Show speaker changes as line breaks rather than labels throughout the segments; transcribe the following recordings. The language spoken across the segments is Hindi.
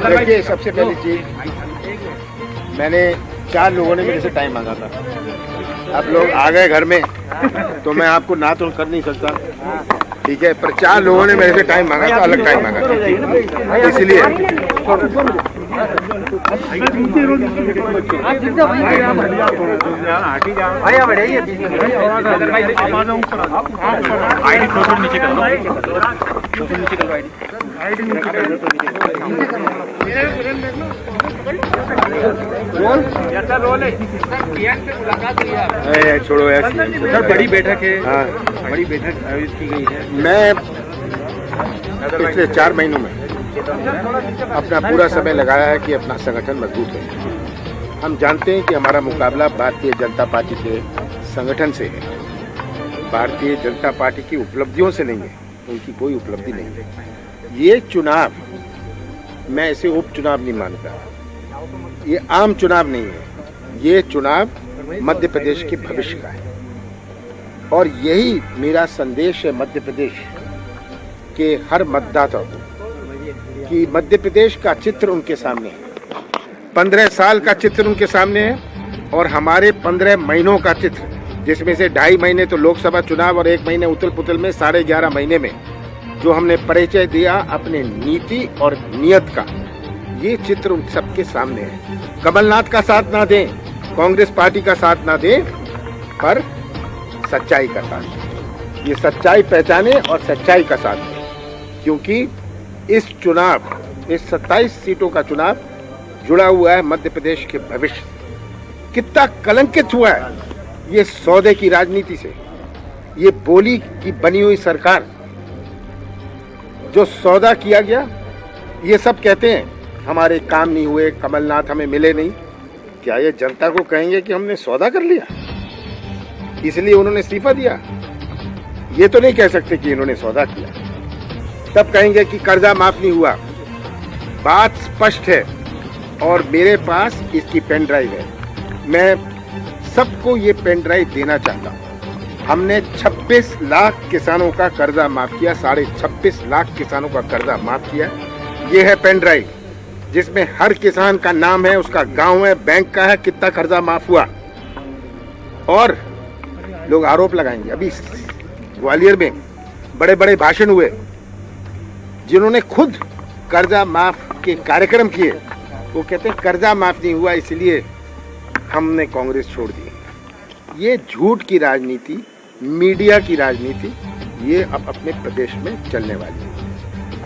देखिए, सबसे पहली चीज, मैंने 4 लोगों ने मेरे से टाइम मांगा था। अब लोग आ गए घर में तो मैं आपको ना तो कर नहीं सकता, ठीक है, पर 4 लोगों ने मेरे से टाइम मांगा था, अलग टाइम मांगा था, इसलिए छोड़ो यार।
सर, बड़ी बैठक है।
हाँ,
बड़ी बैठक आयोजित की गई है।
मैं पिछले 4 महीनों में अपना पूरा समय लगाया है कि अपना संगठन मजबूत है। हम जानते हैं कि हमारा मुकाबला भारतीय जनता पार्टी के संगठन से है, भारतीय जनता पार्टी की उपलब्धियों से नहीं है, उनकी कोई उपलब्धि नहीं है। ये चुनाव मैं इसे उपचुनाव नहीं मानता, ये आम चुनाव नहीं है, ये चुनाव मध्य प्रदेश के भविष्य का है। और यही मेरा संदेश है मध्य प्रदेश के हर मतदाता को कि मध्य प्रदेश का चित्र उनके सामने है, 15 साल का चित्र उनके सामने है, और हमारे 15 महीनों का चित्र, जिसमें से 2.5 महीने तो लोकसभा चुनाव और 1 महीने उथल पुथल में, 11.5 महीने में जो हमने परिचय दिया अपने नीति और नियत का, ये चित्र उन सबके सामने है। कमलनाथ का साथ ना दें, कांग्रेस पार्टी का साथ ना दें, पर सच्चाई का साथ, ये सच्चाई पहचाने और सच्चाई का साथ दें, क्योंकि इस चुनाव, इस 27 सीटों का चुनाव जुड़ा हुआ है मध्य प्रदेश के भविष्य से। कितना कलंकित हुआ है ये सौदे की राजनीति से, ये बोली की बनी हुई सरकार, जो सौदा किया गया। ये सब कहते हैं हमारे काम नहीं हुए, कमलनाथ हमें मिले नहीं। क्या ये जनता को कहेंगे कि हमने सौदा कर लिया इसलिए उन्होंने इस्तीफा दिया? ये तो नहीं कह सकते कि इन्होंने सौदा किया। तब कहेंगे कि कर्जा माफ नहीं हुआ। बात स्पष्ट है और मेरे पास इसकी पेन ड्राइव है। मैं सबको ये पेन ड्राइव देना चाहता हूँ। हमने 26 लाख किसानों का कर्जा माफ किया, 26.5 लाख किसानों का कर्जा माफ किया। ये है पेन ड्राइव जिसमें हर किसान का नाम है, उसका गांव है, बैंक का है, कितना कर्जा माफ हुआ। और लोग आरोप लगाएंगे, अभी ग्वालियर में बड़े बड़े भाषण हुए, जिन्होंने खुद कर्जा माफ के कार्यक्रम किए, वो कहते हैं कर्जा माफ नहीं हुआ इसलिए हमने कांग्रेस छोड़ दी। ये झूठ की राजनीति, मीडिया की राजनीति, ये अब अपने प्रदेश में चलने वाली है।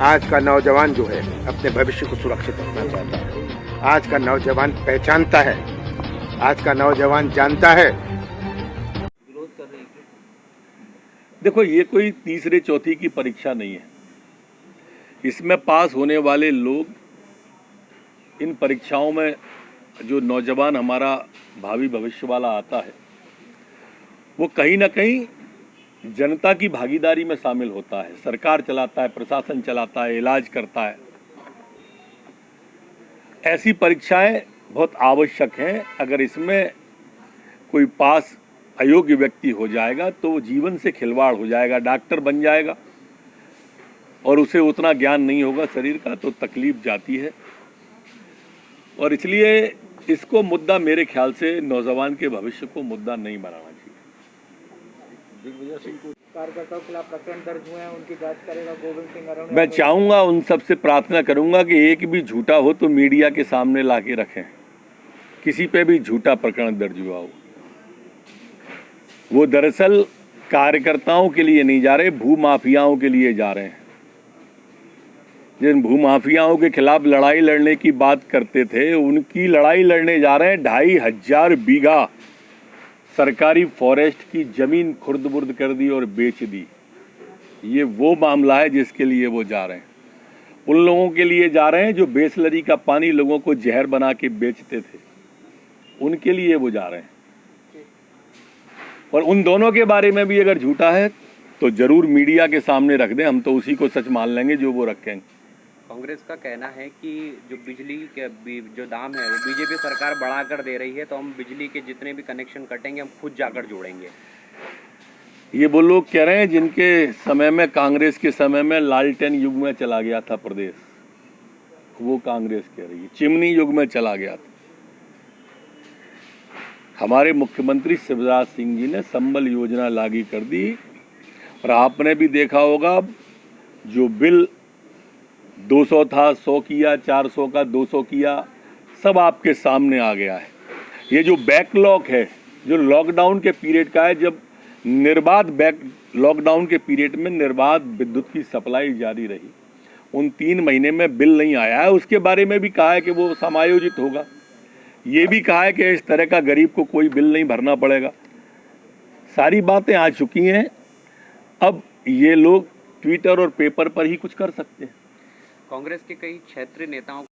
आज का नौजवान जो है अपने भविष्य को सुरक्षित रखना चाहता है, आज का नौजवान पहचानता है, आज का नौजवान जानता है।
देखो, ये कोई तीसरे चौथी की परीक्षा नहीं है। इसमें पास होने वाले लोग, इन परीक्षाओं में जो नौजवान हमारा भावी भविष्य वाला आता है, वो कहीं ना कहीं जनता की भागीदारी में शामिल होता है। सरकार चलाता है, प्रशासन चलाता है, इलाज करता है। ऐसी परीक्षाएं बहुत आवश्यक हैं। अगर इसमें कोई पास अयोग्य व्यक्ति हो जाएगा तो वो जीवन से खिलवाड़ हो जाएगा। डॉक्टर बन जाएगा और उसे उतना ज्ञान नहीं होगा शरीर का, तो तकलीफ जाती है। और इसलिए इसको मुद्दा, मेरे ख्याल से नौजवान के भविष्य को मुद्दा नहीं बनाना चाहिए।
कार्यकर्ताओं के खिलाफ प्रकरण दर्ज हुए हैं, उनकी जांच करेगा गोविंद सिंह अरोड़ा।
मैं चाहूँगा, उन सबसे प्रार्थना करूँगा कि एक भी झूठा हो तो मीडिया के सामने ला के रखें। किसी पे भी झूठा प्रकरण दर्ज हुआ हो, वो दरअसल कार्यकर्ताओं के लिए नहीं जा रहे, भूमाफियाओं के लिए जा रहे हैं। जिन भूमाफियाओं के खिलाफ लड़ाई लड़ने की बात करते थे, उनकी लड़ाई लड़ने जा रहे हैं। 2500 बीघा सरकारी फॉरेस्ट की जमीन खुर्द-बुर्द कर दी और बेच दी। ये वो मामला है जिसके लिए वो जा रहे हैं। उन लोगों के लिए जा रहे हैं जो बिसलरी का पानी लोगों को जहर बना के बेचते थे, उनके लिए वो जा रहे हैं। और उन दोनों के बारे में भी अगर झूठा है तो जरूर मीडिया के सामने रख दें, हम तो उसी को सच मान लेंगे जो वो रखेंगे।
कांग्रेस का कहना है कि जो बिजली के जो दाम है वो बीजेपी सरकार बढ़ा कर दे रही है, तो हम बिजली के जितने भी कनेक्शन कटेंगे हम खुद जाकर जोड़ेंगे।
ये वो लोग कह रहे हैं जिनके समय में, कांग्रेस के समय में लालटेन युग में चला गया था प्रदेश, वो कांग्रेस कह रही है, चिमनी युग में चला गया था। हमारे मुख्यमंत्री शिवराज सिंह जी ने संबल योजना लागू कर दी, और आपने भी देखा होगा जो बिल 200 था 100 किया, 400 का 200 किया, सब आपके सामने आ गया है। ये जो बैकलॉग है, जो लॉकडाउन के पीरियड का है, जब लॉकडाउन के पीरियड में निर्बाध विद्युत की सप्लाई जारी रही, उन 3 महीने में बिल नहीं आया है, उसके बारे में भी कहा है कि वो समायोजित होगा। ये भी कहा है कि इस तरह का गरीब को कोई बिल नहीं भरना पड़ेगा। सारी बातें आ चुकी हैं। अब ये लोग ट्विटर और पेपर पर ही कुछ कर सकते हैं।
कांग्रेस के कई क्षेत्रीय नेताओं